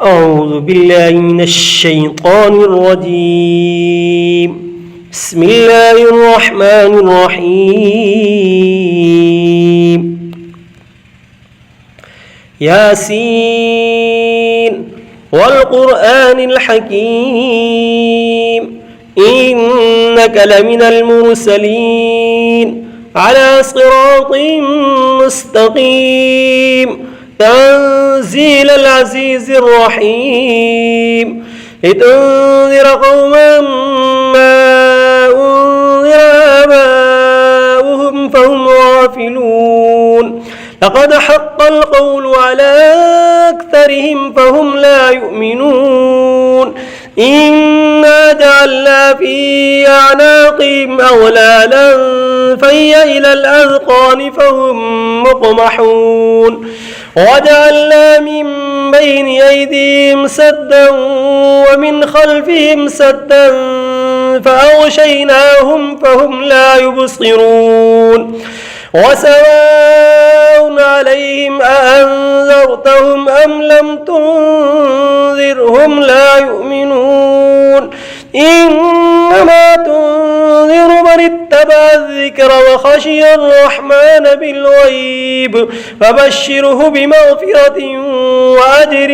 أعوذ بالله من الشيطان الرجيم. بسم الله الرحمن الرحيم. ياسين والقرآن الحكيم إنك لمن المرسلين على صراط مستقيم تنزيل العزيز الرحيم لتنذر قوما ما أنذر آباؤهم فهم غافلون لقد حق القول على أكثرهم فهم لا يؤمنون إنا جعلنا في أعناقهم أغلالا فهي إلى الأذقان فهم مقمحون وجعلنا من بين أيديهم سدا ومن خلفهم سدا فأغشيناهم فهم لا يبصرون وسواء عليهم أأنذرتهم أم لم تنذرهم لا يؤمنون إنما تنذر من اتبع الذكر وخشي الرحمن بالغيب فبشره بمغفرة وأجر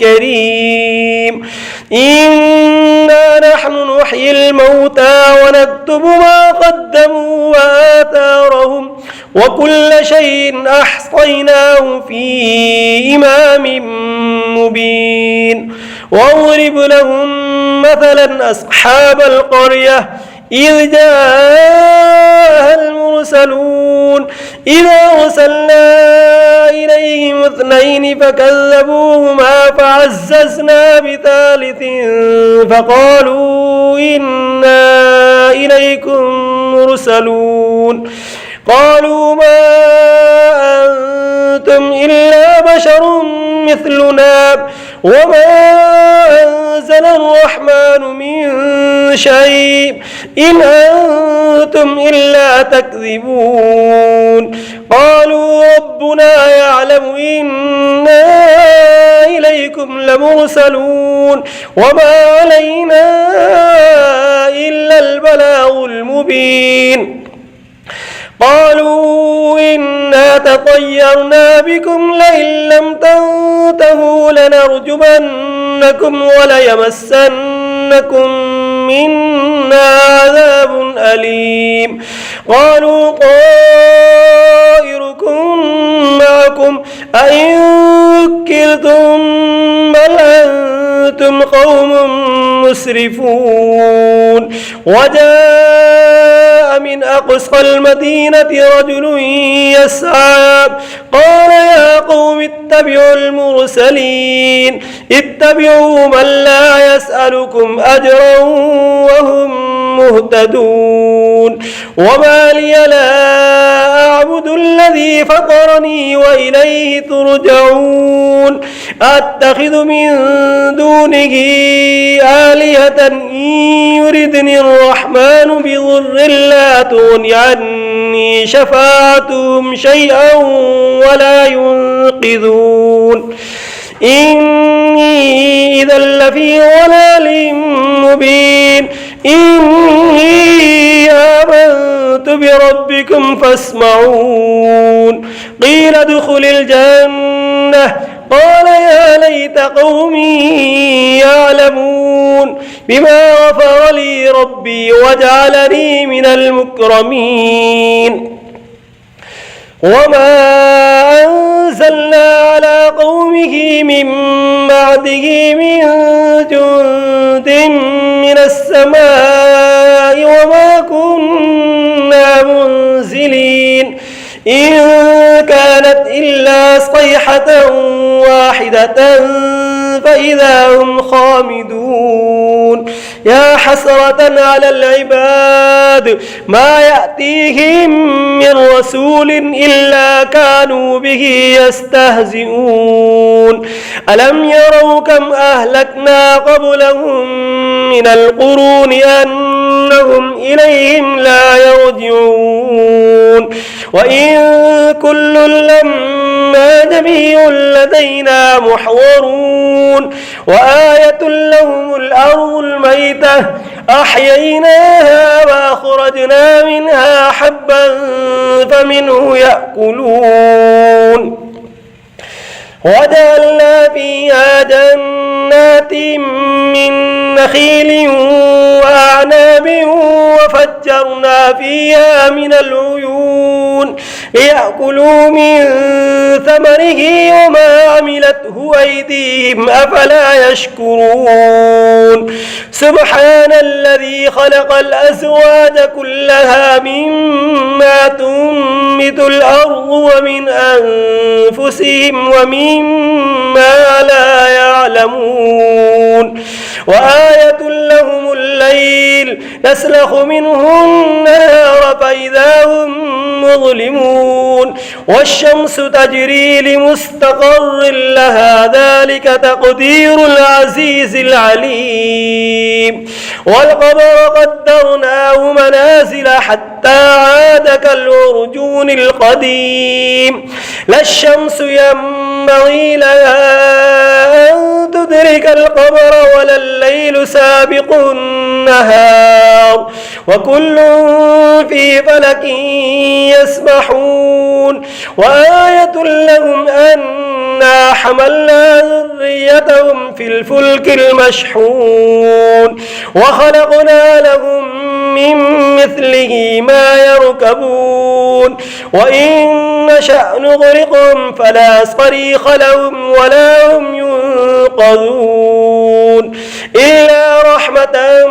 كريم إنا نحن نحيي الموتى ونكتب ما قدموا وآثارهم وكل شيء أحصيناه في إمام مبين واضرب لهم مثلا أصحاب القرية إذ جاءها المرسلون إذا أرسلنا إليهم اثنين فكذبوهما فعززنا بثالث فقالوا إنا إليكم مرسلون قالوا ما أنتم إلا بشر مثلنا وما أنزل الرحمن من شيء إن أنتم إلا تكذبون قالوا ربنا يعلم إنا إليكم لمرسلون وما علينا إلا البلاغ المبين قالوا إنا تطيرنا بكم لئن لم تنتهوا لنرجمنكم وليمسنكم منا عذاب أليم قالوا طائركم معكم أئن ذكرتم بل أنتم قوم مسرفون وجاء من أقصى المدينة رجل يسعى قال يا قوم اتبعوا المرسلين اتبعوا من لا يسألكم أجرا وهم مهتدون وما لي لا أعبد الذي فطرني وإليه ترجعون أتخذ من دونه آلهة إن يردني الرحمن بضر لا تغن عني شفاعتهم شيئا ولا ينقذون إني إذا لفي ضلال مبين إني آمنت بربكم فاسمعون قيل ادخل الجنة قال يا ليت قومي يعلمون بما غفر لي ربي وجعلني من المكرمين وما أنزلنا على قومه من بعده من جند من السماء وما كنا منزلين إن كانت إلا صيحة واحدة فإذا هم خامدون يا حسرة على العباد ما يأتيهم من رسول إلا كانوا به يستهزئون ألم يروا كم أهلكنا قبلهم من القرون أنهم إليهم لا يرجعون وإن كل لما جميع لدينا محضرون وآية لهم الأرض الميتة أحييناها وأخرجنا منها حبا فمنه يأكلون وجعلنا فيها جنات من نخيل وأعناب وفجرنا فيها من العيون ليأكلوا من ثمره وما عملته أيديهم أفلا يشكرون سبحان الذي خلق الأزواج كلها مما تنبت الأرض ومن أنفسهم ومما لا يعلمون وآية لهم الليل نسلخ منه النهار فإذا هم مظلمون والشمس تجري لمستقر لها ذلك تقدير العزيز العليم والقمر قدرناه منازل حتى عاد كالعرجون القديم لا الشمس ينبغي لها أن تدرك القمر ولا الليل سابق النهار وكل في فلك يسبحون وآية لهم أنا حملنا ذريتهم في الفلك المشحون وخلقنا لهم من مثله ما يركبون وإن نشأ نغرقهم فلا صريخ لهم ولا هم ينقذون إلا رحمة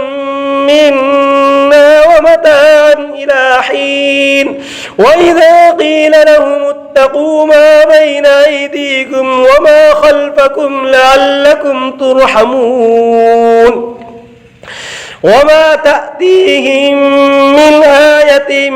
منا ومتاعا إلى حين وإذا قيل لهم اتقوا ما بين أيديكم وما خلفكم لعلكم ترحمون وما تأتيهم من آية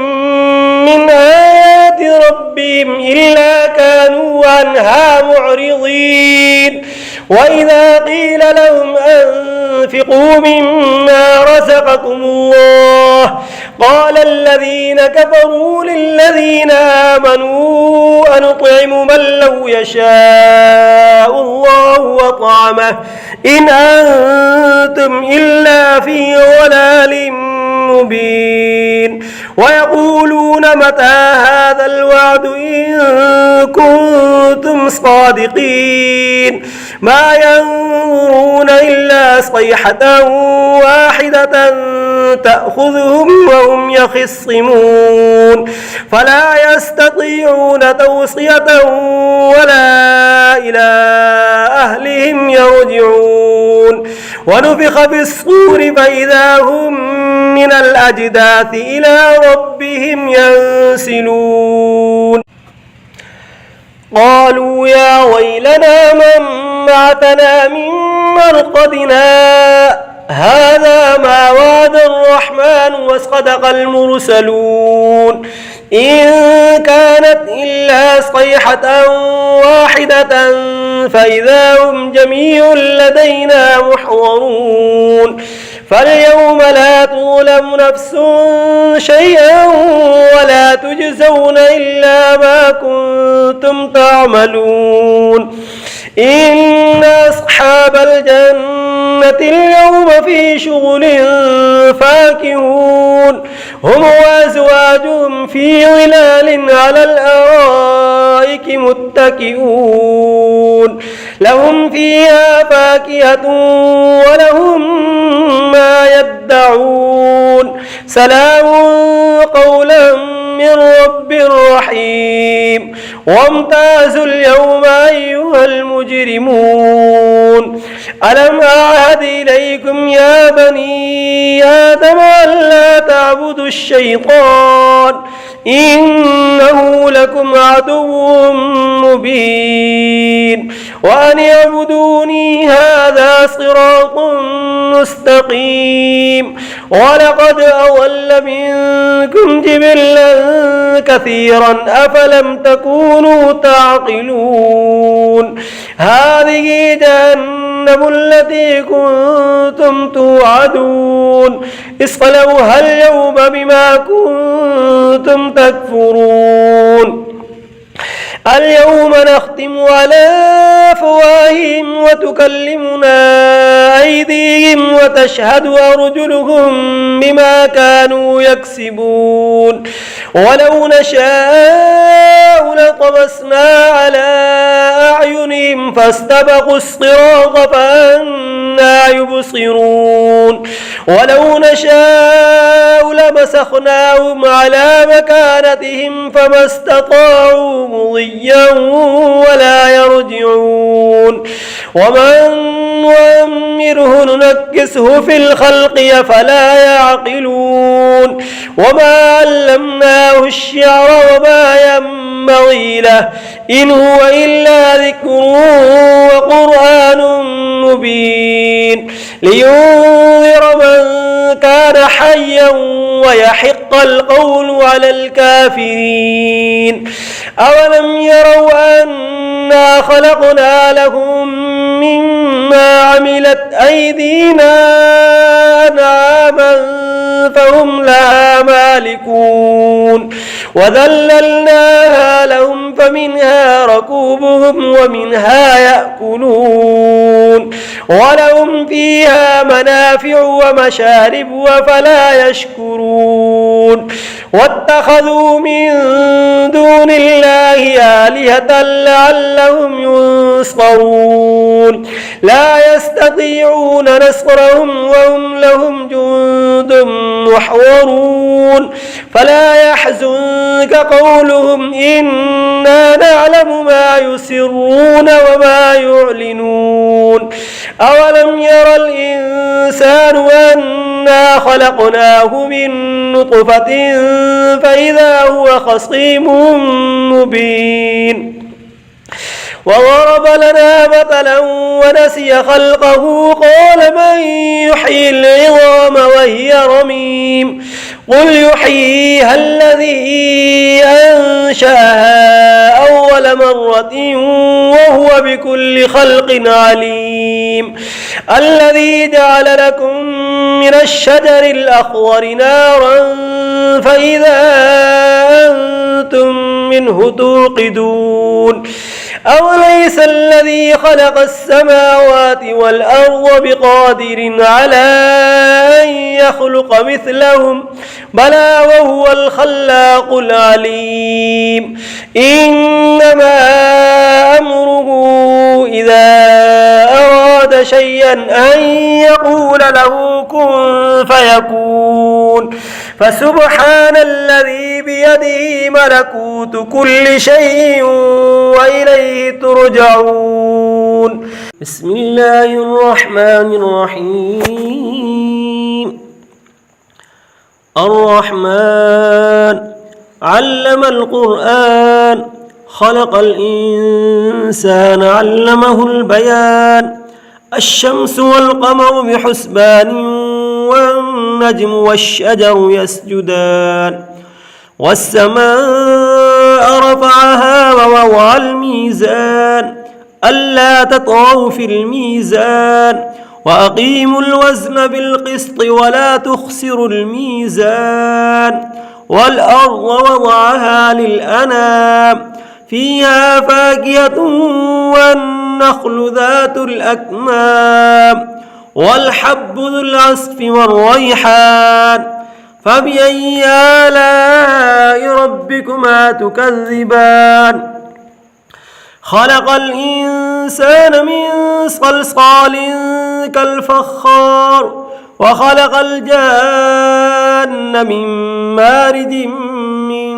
من آيات ربهم إلا كانوا عنها معرضين وإذا قيل لهم أنفقوا مما رزقكم الله قال الذين كفروا للذين آمنوا أنطعم من لو يشاء الله وطعمه إن أنتم إلا في ضلال مبين ويقولون متى هذا الوعد إن كنتم صادقين ما ينظرون إلا صيحة واحدة تأخذهم وهم يخصمون فلا يستطيعون توصية ولا إلى أهلهم يرجعون ونفخ في الصور فإذا هم من الأجداث إلى ربهم ينسلون قالوا يا ويلنا من بعثنا من مرقدنا هذا ما وعد الرحمن وصدق المرسلون إن كانت إلا صيحة واحدة فإذا هم جميع لدينا محضرون فاليوم لا تظلم نفس شيئا ولا تجزون إلا ما كنتم تعملون إن أصحاب الجنة اليوم في شغل فاكهون هم وأزواجهم في ظلال على الأرائك متكئون لهم فيها فاكهة ولهم ما يدعون سلام قولا من رب رحيم وامتازوا اليوم أيها المجرمون ألم أعهد إليكم يا بني آدم ألا تعبدوا الشيطان إنه لكم عدو مبين وأن اعبدوني هذا صراط مستقيم ولقد أضل منكم جبلا كثيرا أفلم تكونوا تعقلون هذه جنة جهنم التي كنتم توعدون اصلوها اليوم بما كنتم تكفرون اليوم نختم على أفواههم وتكلمنا أيديهم وتشهد أرجلهم بما كانوا يكسبون ولو نشاء لطمسنا على أعينهم فاستبقوا الصراط فأنى يبصرون ولو نشاء لمسخناهم على مكانتهم فما استطاعوا مضيا ولا يرجعون ومن نؤمره ننكسه في الخلق فلا يعقلون وما علمناه الشعر وما ينبغي له إن هو إلا ذكر وقرآن مبين لينذر من كان حيا ويحق القول على الكافرين أولم يروا أنا خلقنا لهم مما عملت أيدينا أنعاما فهم لها مالكون وذللناها لهم فمنها ركوبهم ومنها يأكلون ولهم فيها منافع ومشارب وفلا يشكرون واتخذوا من دون الله آلهة لعلهم ينصرون لا يستطيعون نصرهم وهم لهم جند محضرون فلا يحزنك قولهم إنا نعلم ما يسرون وما يعلنون أولم ير الإنسان أنا خلقناه من نطفة فإذا هو خصيم مبين وضرب لنا مثلا ونسي خلقه قال من يحيي العظام وهي رميم قل يحييها الذي أنشأها أول مرة وهو بكل خلق عليم الذي جعل لكم من الشجر الأخضر نارا فإذا أنتم منه توقدون أوليس الذي خلق السماوات والأرض بقادر على أن يخلق مثلهم بلى وهو الخلاق العليم إنما أمره إذا أراد شيئا أن يقول له كن فيكون فسبحان الذي بيده ملكوت كل شيء وإليه ترجعون بسم الله الرحمن الرحيم الرحمن علم القرآن خلق الإنسان علمه البيان الشمس والقمر بحسبان والنجم والشجر يسجدان والسماء رفعها ووضع الميزان ألا تطغوا في الميزان وأقيموا الوزن بالقسط ولا تخسروا الميزان والأرض وضعها للأنام فيها فاكهة والنخل ذات الأكمام والحب ذو العصف والريحان فبأي آلاء ربكما تكذبان خلق الإنسان من صلصال كالفخار وخلق الجان من مارد من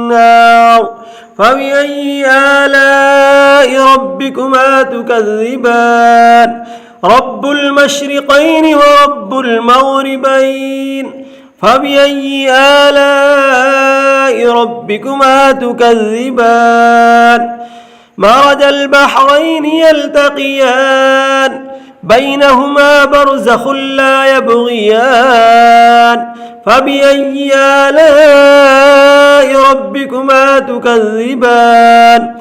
نار فبأي آلاء ربكما تكذبان رب المشرقين ورب المغربين فبأي آلاء ربكما تكذبان مرج البحرين يلتقيان بينهما برزخ لا يبغيان فبأي آلاء ربكما تكذبان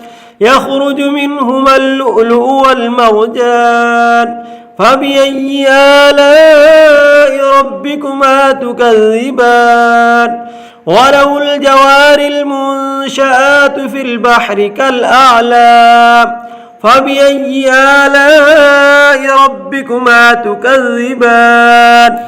يخرج منهما اللؤلؤ والمرجان فبأي آلاء ربكما تكذبان وله الجوار المنشآت في البحر كالأعلام فبأي آلاء ربكما تكذبان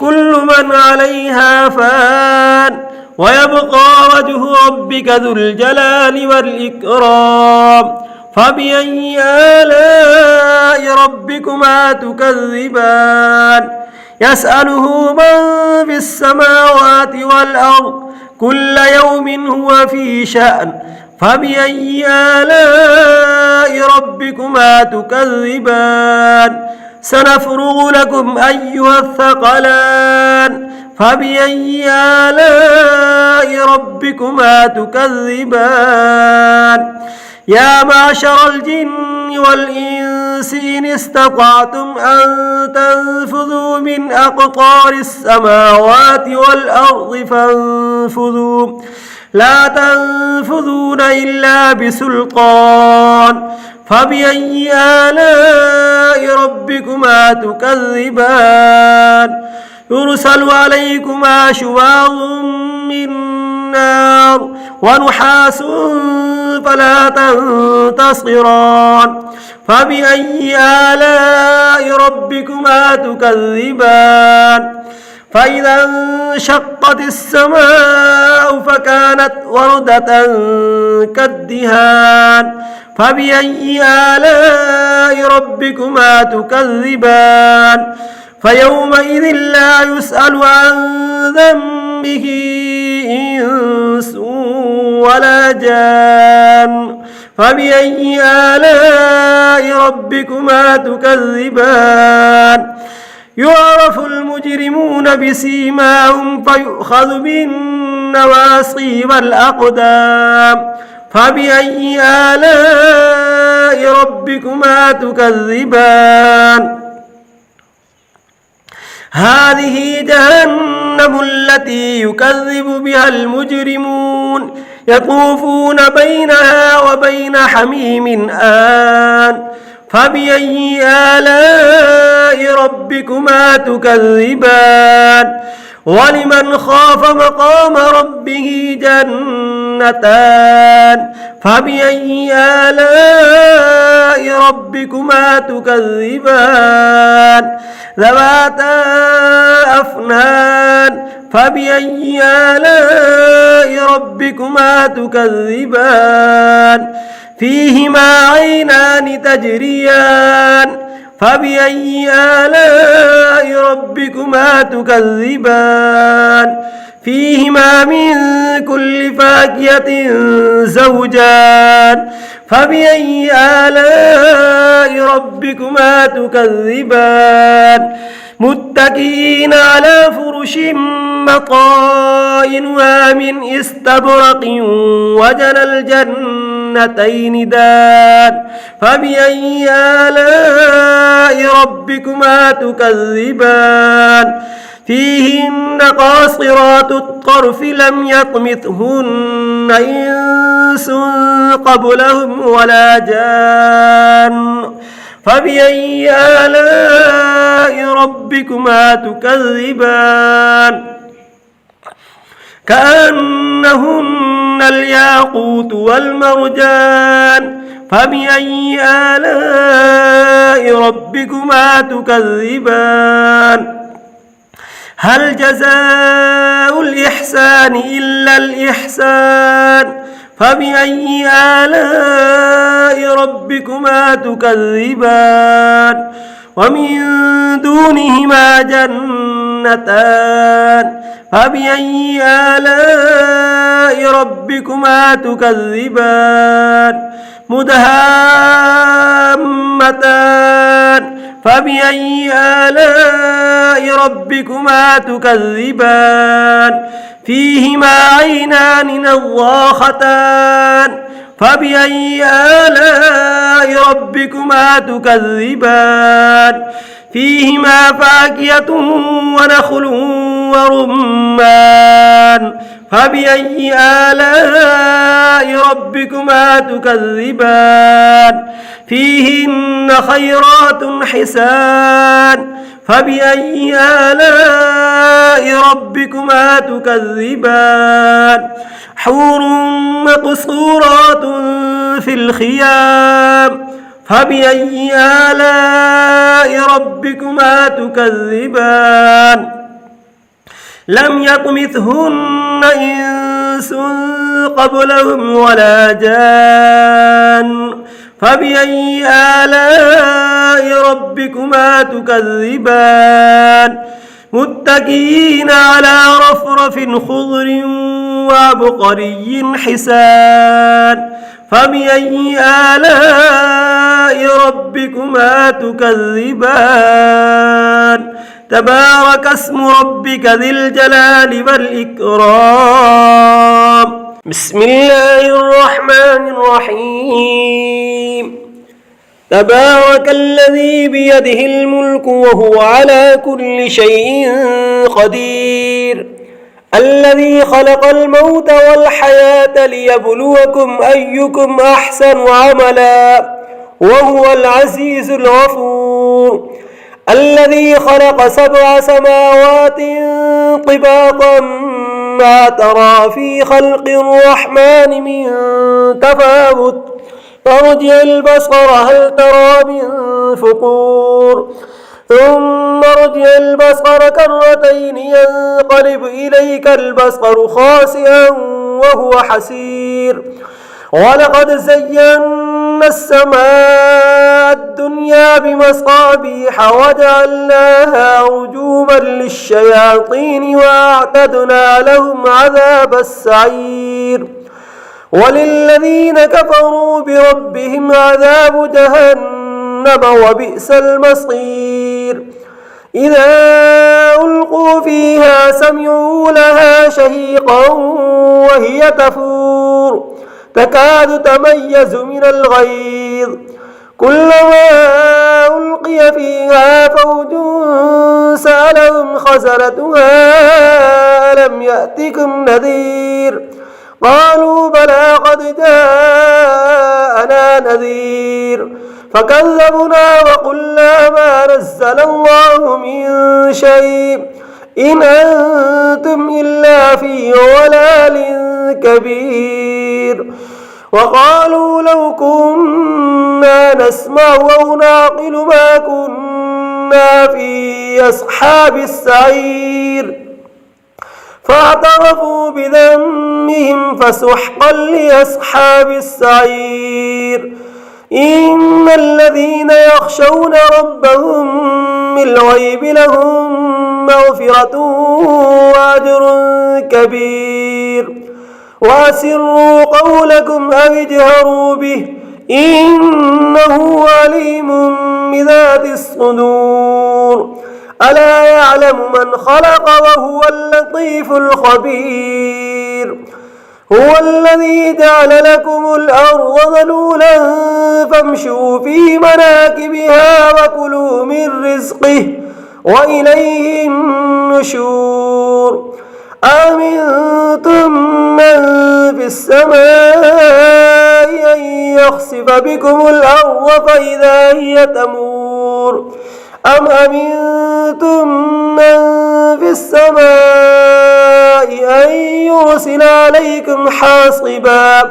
كل من عليها فان ويبقى وجه ربك ذو الجلال والإكرام فبأي آلاء ربكما تكذبان يسأله من في السماوات والأرض كل يوم هو في شأن فبأي آلاء ربكما تكذبان سنفرغ لكم أيها الثقلان فبأي آلاء ربكما تكذبان يا معشر الجن والإنس إن استطعتم أن تنفذوا من أقطار السماوات والأرض فانفذوا لا تنفذون إلا بسلطان فبأي آلاء ربكما تكذبان يرسل عليكما شواظ من نار ونحاس فلا تنتصران فبأي آلاء ربكما تكذبان فإذا انشقت السماء فكانت وردة كالدهان فبأي آلاء ربكما تكذبان فيومئذ لا يسأل عن ذنبه إنس ولا جان فبأي آلاء ربكما تكذبان يعرف المجرمون بسيماهم فيؤخذ بالنواصي والأقدام فبأي آلاء ربكما تكذبان هذه جهنم التي يكذب بها المجرمون يطوفون بينها وبين حميم آن فبأي آلاء ربكما تكذبان ولمن خاف مقام ربه جنتان فبأي آلاء ربكما تكذبان ذواتا أفنان فبأي آلاء ربكما تكذبان فيهما عينان تجريان فبأي آلاء ربكما تكذبان فيهما من كل فاكهة زوجان فبأي آلاء ربكما تكذبان متكئين على فرش مطائنها من استبرق وجنى الجنتين دان فبأي آلاء ربكما تكذبان فيهن قاصرات الطرف لم يطمثهن إنس قبلهم ولا جان فبأي آلاء ربكما تكذبان كأنهن الياقوت والمرجان فبأي آلاء ربكما تكذبان هل جزاء الإحسان إلا الإحسان فبأي آلاء ربكما تكذبان ومن دونهما جنتان فبأي آلاء ربكما تكذبان مدهامتان فبأي آلاء ربكما تكذبان فيهما عينان نضاختان فبأي آلاء ربكما تكذبان فيهما فاكهة ونخل ورمان فبأي آلاء ربكما تكذبان فيهن خيرات حسان فبأي آلاء ربكما تكذبان حور مقصورات في الخيام فبأي آلاء ربكما تكذبان لم يطمثهن إنس قبلهم ولا جان فبأي آلاء ربكما تكذبان متكئين على رفرف خضر وعبقري حسان فبأي آلاء ربكما تكذبان تبارك اسم ربك ذي الجلال والإكرام بسم الله الرحمن الرحيم تبارك الذي بيده الملك وهو على كل شيء قدير الذي خلق الموت والحياة ليبلوكم أيكم أحسن عملا وهو العزيز الغفور الذي خلق 7 سماوات طباقا ما ترى في خلق الرحمن من تفاوت فارجع البصر هل ترى من فطور ثم ارجع البصر كرتين ينقلب إليك البصر خاسئا وهو حسير ولقد زينا السماء الدنيا بمصابيح وجعلناها رجوما للشياطين وأعتدنا لهم عذاب السعير وللذين كفروا بربهم عذاب جهنم وبئس المصير إذا ألقوا فيها سمعوا لها شهيقا وهي تفور تكاد تميز من الغيظ كلما ألقي فيها فوج سألهم خزنتها ألم يأتكم نذير قالوا بلى قد جاءنا نذير فكذبنا وقلنا ما نزل الله من شيء إن أنتم إلا في ضلال كبير وقالوا لو كنا نسمع أو نعقل ما كنا في أصحاب السعير فاعترفوا بذنبهم فسحقا لأصحاب السعير إن الذين يخشون ربهم بالغيب لهم مغفرة وأجر كبير وأسروا قولكم أو اجهروا به إنه عليم بذات الصدور ألا يعلم من خلق وهو اللطيف الخبير هو الذي جعل لكم الأرض ذلولا فامشوا في مناكبها وكلوا من رزقه وإليه النشور أمنتم من في السماء أن يخسف بكم الأرض فإذا هي تمور أم أمنتم من في السماء أن يرسل عليكم حاصبا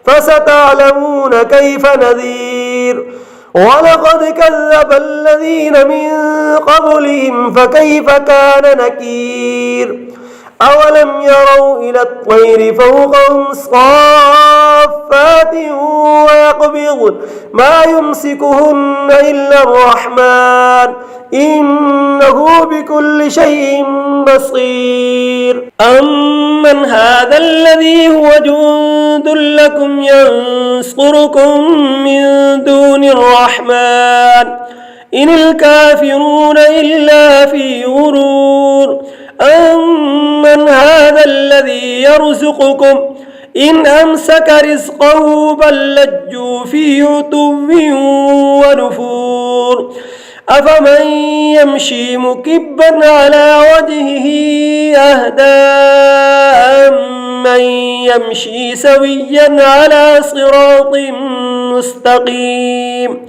فستعلمون كيف نذير ولقد كذب الذين من قبلهم فكيف كان نكير أولم يروا إلى الطير فوقهم صافات ويقبضن ما يمسكهن إلا الرحمن إنه بكل شيء بصير أمن هذا الذي هو جند لكم ينصركم من دون الرحمن إن الكافرون إلا في غرور أمن هذا الذي يرزقكم إن أمسك رزقه بل لجوا في عتو ونفور أفمن يمشي مكبا على وجهه أهدى أمن يمشي سويا على صراط مستقيم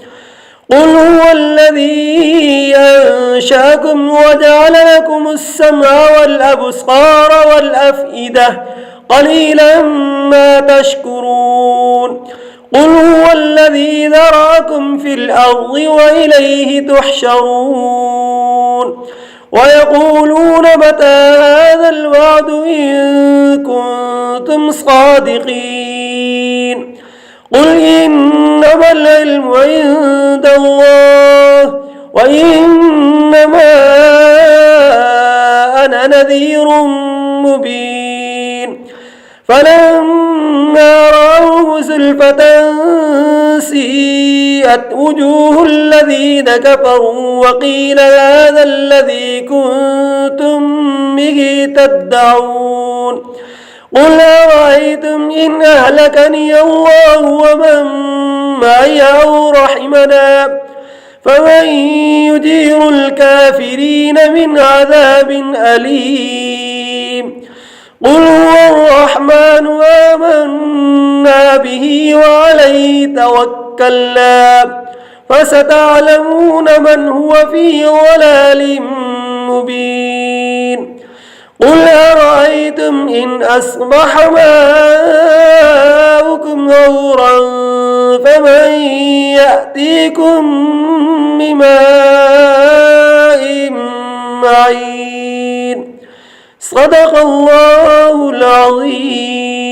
قل هو الذي أنشأكم وجعل لكم السمع والأبصار والأفئدة قليلا ما تشكرون قل هو الذي ذرأكم في الأرض وإليه تحشرون ويقولون متى هذا الوعد إن كنتم صادقين قل إنما العلم عند الله وإنما أنا نذير مبين فلما رأوه زلفة سيئت وجوه الذين كفروا وقيل هذا الذي كنتم به تدعون قل أرأيتم إن أهلكني الله ومن معي أو رحمنا فمن يجير الكافرين من عذاب أليم قل هو الرحمن آمنا به وعليه توكلنا فستعلمون من هو في ضلال مبين قل أرأيتم إن أصبح ماؤكم غورا فمن يأتيكم بماء معين صدق الله العظيم.